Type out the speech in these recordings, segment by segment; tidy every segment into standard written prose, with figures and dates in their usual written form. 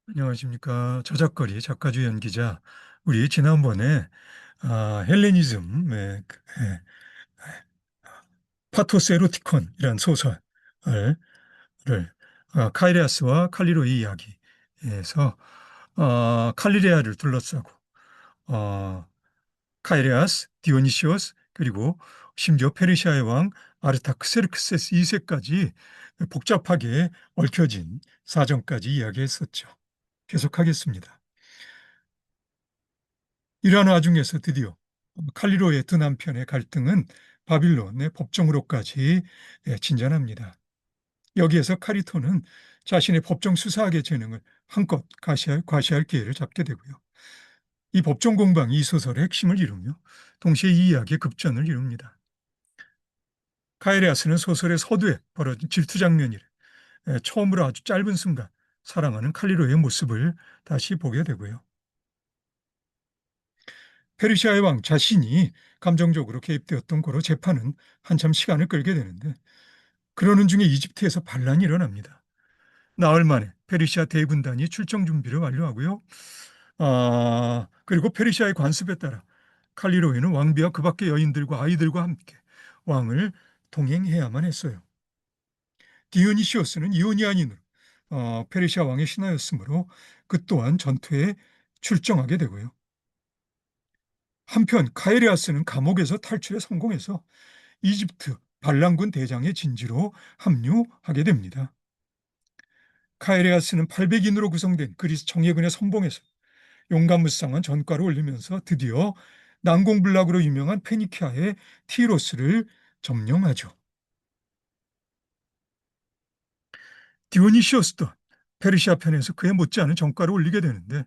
안녕하십니까. 저작거리 작가주 연기자. 우리 지난번에 헬레니즘의 파토스 에로티콘이라는 소설을 카이레아스와 칼리로의 이야기에서 칼리레아를 둘러싸고 어, 카이레아스, 디오니시오스 그리고 심지어 페르시아의 왕 아르타크세르크세스 2세까지 복잡하게 얽혀진 사정까지 이야기했었죠. 계속하겠습니다. 이러한 와중에서 드디어 칼리로의 두 남편의 갈등은 바빌론의 법정으로까지 진전합니다. 여기에서 카리토는 자신의 법정 수사학의 재능을 한껏 과시할 기회를 잡게 되고요. 이 법정 공방이 이 소설의 핵심을 이루며 동시에 이 이야기의 급전을 이룹니다. 카이레아스는 소설의 서두에 벌어진 질투 장면이래 처음으로 아주 짧은 순간 사랑하는 칼리로의 모습을 다시 보게 되고요. 페르시아의 왕 자신이 감정적으로 개입되었던 거로 재판은 한참 시간을 끌게 되는데 그러는 중에 이집트에서 반란이 일어납니다. 나흘 만에 페르시아 대군단이 출정 준비를 완료하고요. 그리고 페르시아의 관습에 따라 칼리로에는 왕비와 그 밖의 여인들과 아이들과 함께 왕을 동행해야만 했어요. 디오니시오스는 이오니아인으로 페르시아 왕의 신하였으므로 그 또한 전투에 출정하게 되고요. 한편 카이레아스는 감옥에서 탈출에 성공해서 이집트 반란군 대장의 진지로 합류하게 됩니다. 카이레아스는 800인으로 구성된 그리스 정예군의 선봉에서 용감무쌍한 전과를 올리면서 드디어 난공불락으로 유명한 페니키아의 티로스를 점령하죠. 디오니시오스도 페르시아 편에서 그에 못지않은 전과를 올리게 되는데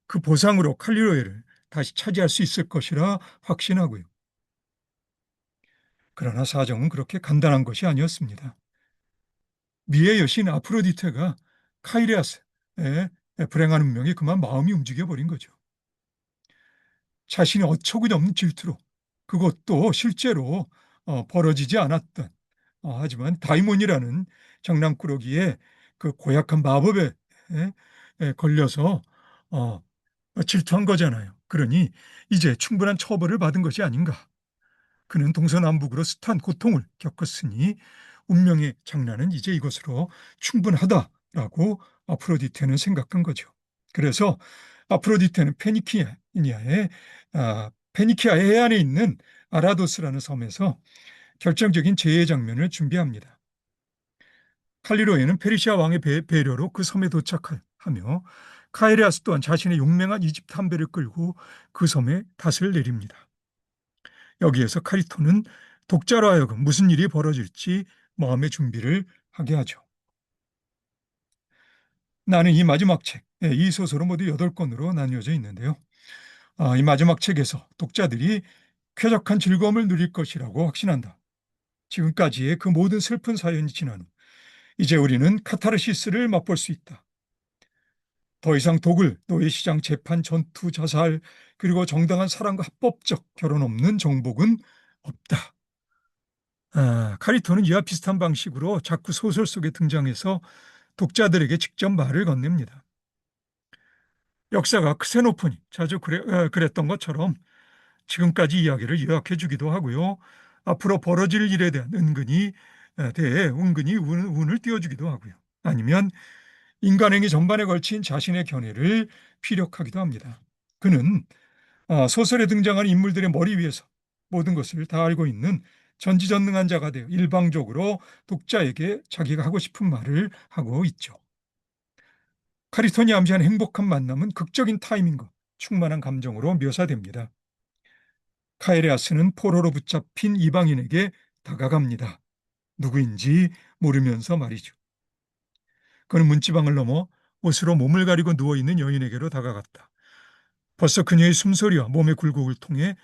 그 보상으로 칼리로에를 다시 차지할 수 있을 것이라 확신하고요. 그러나 사정은 그렇게 간단한 것이 아니었습니다. 미의 여신 아프로디테가 카이레아스의 불행한 운명에 그만 마음이 움직여 버린 거죠. 자신이 어처구니없는 질투로 그것도 실제로 벌어지지 않았던 하지만 다이몬이라는 장난꾸러기의 그 고약한 마법에 걸려서 어, 질투한 거잖아요. 그러니 이제 충분한 처벌을 받은 것이 아닌가. 그는 동서남북으로 숱한 고통을 겪었으니 운명의 장난은 이제 이것으로 충분하다라고 아프로디테는 생각한 거죠. 그래서 아프로디테는 페니키아의 해안에 있는 아라도스라는 섬에서 결정적인 재해 장면을 준비합니다. 칼리로에는 페르시아 왕의 배려로 그 섬에 도착하며 카이레아스 또한 자신의 용맹한 이집트 한 배를 끌고 그 섬에 닷을 내립니다. 여기에서 카리토는 독자로 하여금 무슨 일이 벌어질지 마음의 준비를 하게 하죠. 나는 이 마지막 책, 이 소설은 모두 8권으로 나뉘어져 있는데요. 이 마지막 책에서 독자들이 쾌적한 즐거움을 누릴 것이라고 확신한다. 지금까지의 그 모든 슬픈 사연이 지난 후 이제 우리는 카타르시스를 맛볼 수 있다. 더 이상 독일, 노예시장, 재판, 전투, 자살, 그리고 정당한 사랑과 합법적 결혼 없는 정복은 없다. 카리토는 이와 비슷한 방식으로 자꾸 소설 속에 등장해서 독자들에게 직접 말을 건넵니다. 역사가 크세노폰이 자주 그랬던 것처럼 지금까지 이야기를 요약해 주기도 하고요. 앞으로 벌어질 일에 대한 대해 은근히 운을 띄워주기도 하고요. 아니면 인간행위 전반에 걸친 자신의 견해를 피력하기도 합니다. 그는 소설에 등장하는 인물들의 머리 위에서 모든 것을 다 알고 있는 전지전능한 자가 되어 일방적으로 독자에게 자기가 하고 싶은 말을 하고 있죠. 카리톤이 암시한 행복한 만남은 극적인 타이밍과 충만한 감정으로 묘사됩니다. 카에레아스는 포로로 붙잡힌 이방인에게 다가갑니다. 누구인지 모르면서 말이죠. 그는 문지방을 넘어 옷으로 몸을 가리고 누워있는 여인에게로 다가갔다. 벌써 그녀의 숨소리와 몸의 굴곡을 통해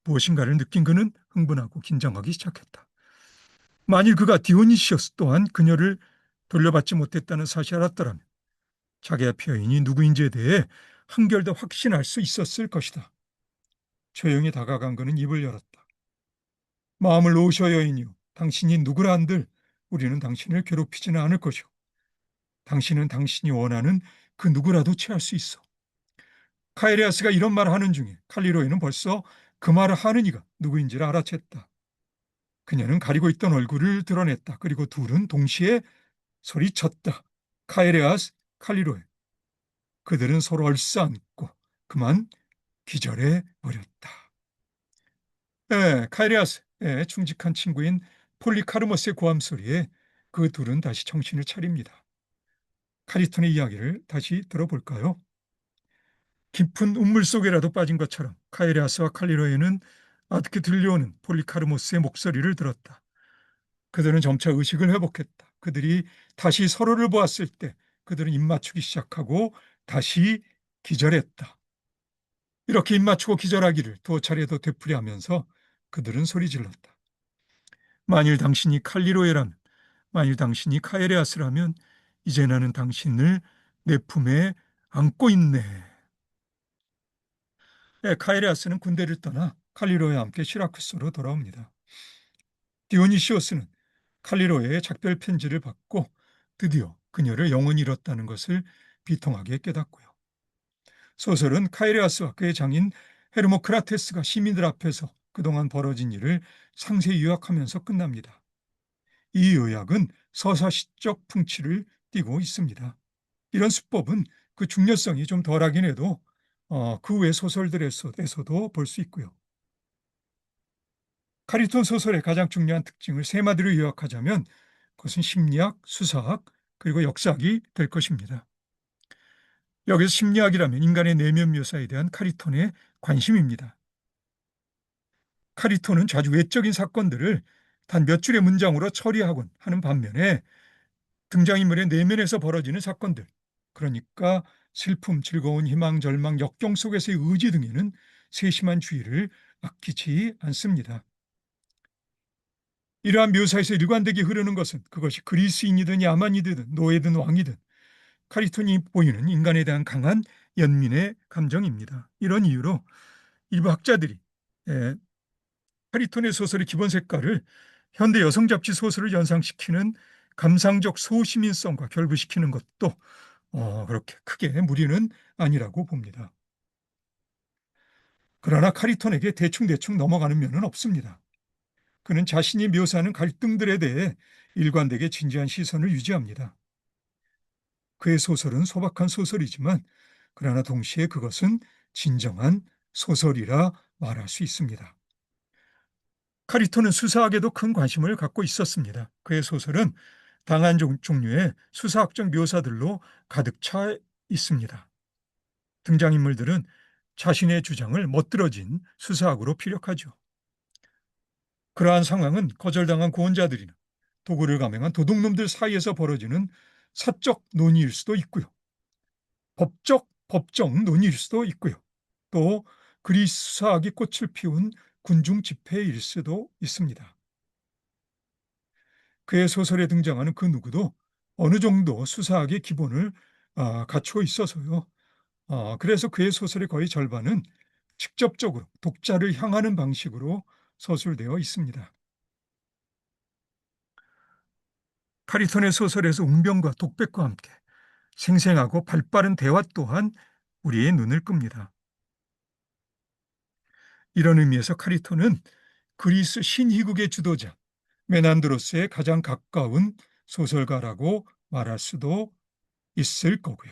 무엇인가를 느낀 그는 흥분하고 긴장하기 시작했다. 만일 그가 디오니시오스 또한 그녀를 돌려받지 못했다는 사실을 알았더라면 자기 앞의 여인이 누구인지에 대해 한결 더 확신할 수 있었을 것이다. 조용히 다가간 그는 입을 열었다. 마음을 놓으셔 여인이요. 당신이 누구라 한들 우리는 당신을 괴롭히지는 않을 것이오. 당신은 당신이 원하는 그 누구라도 취할 수 있어. 카에레아스가 이런 말을 하는 중에 칼리로에는 벌써 그 말을 하는 이가 누구인지를 알아챘다. 그녀는 가리고 있던 얼굴을 드러냈다. 그리고 둘은 동시에 소리쳤다. 카에레아스, 칼리로에. 그들은 서로 얼싸안고 그만 기절해 버렸다. 카에레아스의 충직한 친구인 폴리카르모스의 고함 소리에 그 둘은 다시 정신을 차립니다. 카리톤의 이야기를 다시 들어볼까요? 깊은 운물 속에라도 빠진 것처럼 카에레아스와 칼리로에는 아득히 들려오는 폴리카르모스의 목소리를 들었다. 그들은 점차 의식을 회복했다. 그들이 다시 서로를 보았을 때 그들은 입 맞추기 시작하고 다시 기절했다. 이렇게 입 맞추고 기절하기를 두어 차례 더 되풀이하면서 그들은 소리 질렀다. 만일 당신이 칼리로에라면, 만일 당신이 카에레아스라면 이제 나는 당신을 내 품에 안고 있네. 카에레아스는 군대를 떠나 칼리로에와 함께 시라쿠스로 돌아옵니다. 디오니시오스는 칼리로에의 작별 편지를 받고 드디어 그녀를 영원히 잃었다는 것을 비통하게 깨닫고요. 소설은 카이레아스와 그의 장인 헤르모크라테스가 시민들 앞에서 그동안 벌어진 일을 상세히 요약하면서 끝납니다. 이 요약은 서사시적 풍치를 띠고 있습니다. 이런 수법은 그 중요성이 좀 덜하긴 해도 그 외 소설들에서도 볼 수 있고요. 카리톤 소설의 가장 중요한 특징을 세 마디로 요약하자면 그것은 심리학, 수사학, 그리고 역사학이 될 것입니다. 여기서 심리학이라면 인간의 내면 묘사에 대한 카리톤의 관심입니다. 카리톤은 자주 외적인 사건들을 단 몇 줄의 문장으로 처리하곤 하는 반면에 등장인물의 내면에서 벌어지는 사건들, 그러니까 슬픔, 즐거운, 희망, 절망, 역경 속에서의 의지 등에는 세심한 주의를 아끼지 않습니다. 이러한 묘사에서 일관되게 흐르는 것은 그것이 그리스인이든 야만이든 노예든 왕이든 카리톤이 보이는 인간에 대한 강한 연민의 감정입니다. 이런 이유로 일부 학자들이 카리톤의 소설의 기본 색깔을 현대 여성 잡지 소설을 연상시키는 감상적 소시민성과 결부시키는 것도 그렇게 크게 무리는 아니라고 봅니다. 그러나 카리톤에게 대충대충 넘어가는 면은 없습니다. 그는 자신이 묘사하는 갈등들에 대해 일관되게 진지한 시선을 유지합니다. 그의 소설은 소박한 소설이지만 그러나 동시에 그것은 진정한 소설이라 말할 수 있습니다. 카리톤은 수사학에도 큰 관심을 갖고 있었습니다. 그의 소설은 다양한 종류의 수사학적 묘사들로 가득 차 있습니다. 등장인물들은 자신의 주장을 멋들어진 수사학으로 피력하죠. 그러한 상황은 거절당한 구원자들이나 도구를 감행한 도둑놈들 사이에서 벌어지는 사적 논의일 수도 있고요. 법적 논의일 수도 있고요. 또 그리스 수사학이 꽃을 피운 군중 집회일 수도 있습니다. 그의 소설에 등장하는 그 누구도 어느 정도 수사학의 기본을 갖추어 있어서요. 그래서 그의 소설의 거의 절반은 직접적으로 독자를 향하는 방식으로 서술되어 있습니다. 카리톤의 소설에서 웅변과 독백과 함께 생생하고 발빠른 대화 또한 우리의 눈을 끕니다. 이런 의미에서 카리톤은 그리스 신희국의 주도자 메난드로스의 가장 가까운 소설가라고 말할 수도 있을 거고요.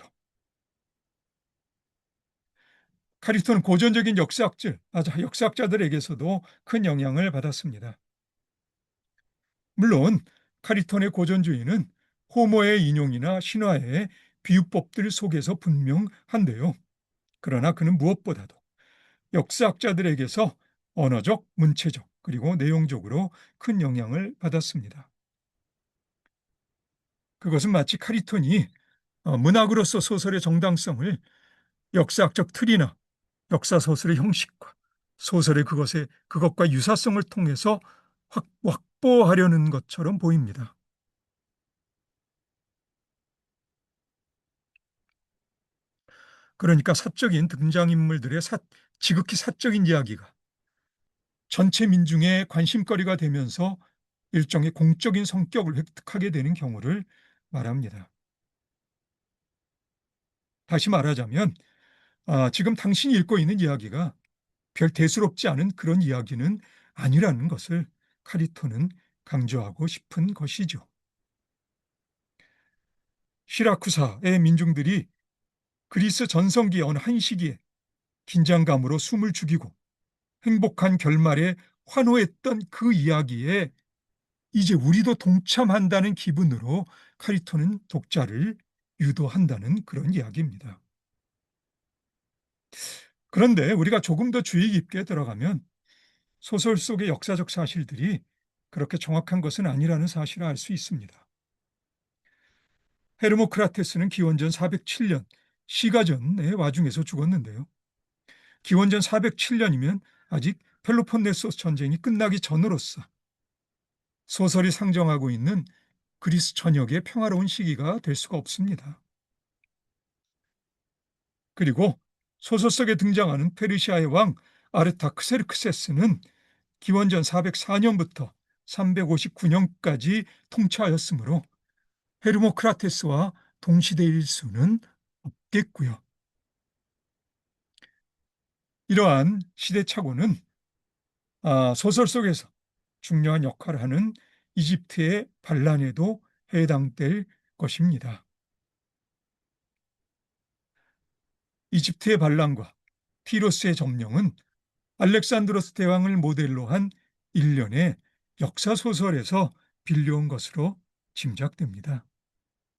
카리톤은 고전적인 역사학자들에게서도 큰 영향을 받았습니다. 물론 카리톤의 고전주의는 호모의 인용이나 신화의 비유법들 속에서 분명한데요. 그러나 그는 무엇보다도 역사학자들에게서 언어적, 문체적, 그리고 내용적으로 큰 영향을 받았습니다. 그것은 마치 카리톤이 문학으로서 소설의 정당성을 역사학적 틀이나 역사소설의 형식과 소설의 그것과 유사성을 통해서 확보하려는 것처럼 보입니다. 그러니까 사적인 등장인물들의 지극히 사적인 이야기가 전체 민중의 관심거리가 되면서 일종의 공적인 성격을 획득하게 되는 경우를 말합니다. 다시 말하자면 지금 당신이 읽고 있는 이야기가 별 대수롭지 않은 그런 이야기는 아니라는 것을 카리토는 강조하고 싶은 것이죠. 시라쿠사의 민중들이 그리스 전성기의 어느 한 시기에 긴장감으로 숨을 죽이고 행복한 결말에 환호했던 그 이야기에 이제 우리도 동참한다는 기분으로 카리토는 독자를 유도한다는 그런 이야기입니다. 그런데 우리가 조금 더 주의 깊게 들어가면 소설 속의 역사적 사실들이 그렇게 정확한 것은 아니라는 사실을 알 수 있습니다. 헤르모크라테스는 기원전 407년 시가전의 와중에서 죽었는데요. 기원전 407년이면 아직 펠로폰네소스 전쟁이 끝나기 전으로서 소설이 상정하고 있는 그리스 전역의 평화로운 시기가 될 수가 없습니다. 그리고 소설 속에 등장하는 페르시아의 왕 아르타크세르크세스는 기원전 404년부터 359년까지 통치하였으므로 헤르모크라테스와 동시대일 수는 없겠고요. 이러한 시대착오는 소설 속에서 중요한 역할을 하는 이집트의 반란에도 해당될 것입니다. 이집트의 반란과 티로스의 점령은 알렉산드로스 대왕을 모델로 한 일련의 역사 소설에서 빌려온 것으로 짐작됩니다.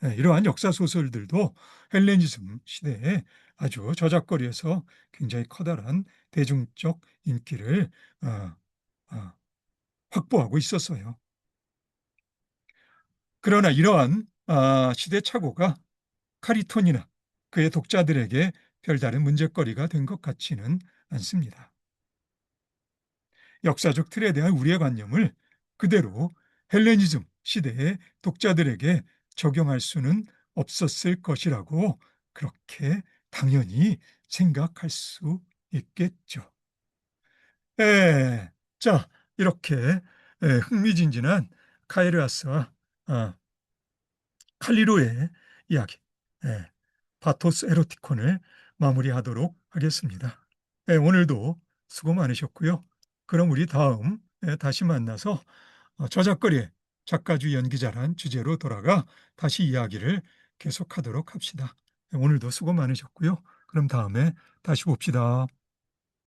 이러한 역사 소설들도 헬레니즘 시대에 아주 저작거리에서 굉장히 커다란 대중적 인기를 어, 어, 확보하고 있었어요. 그러나 이러한 시대착오가 카리톤이나 그의 독자들에게 별다른 문제거리가 된 것 같지는 않습니다. 역사적 틀에 대한 우리의 관념을 그대로 헬레니즘 시대의 독자들에게 적용할 수는 없었을 것이라고 그렇게 당연히 생각할 수 있겠죠. 예. 자, 이렇게 흥미진진한 카이르아스와 아, 칼리로의 이야기, 예, 파토스 에로티콘을 마무리하도록 하겠습니다. 오늘도 수고 많으셨고요. 그럼 우리 다음 다시 만나서 저작거리의 작가주 연기자란 주제로 돌아가 다시 이야기를 계속하도록 합시다. 오늘도 수고 많으셨고요. 그럼 다음에 다시 봅시다.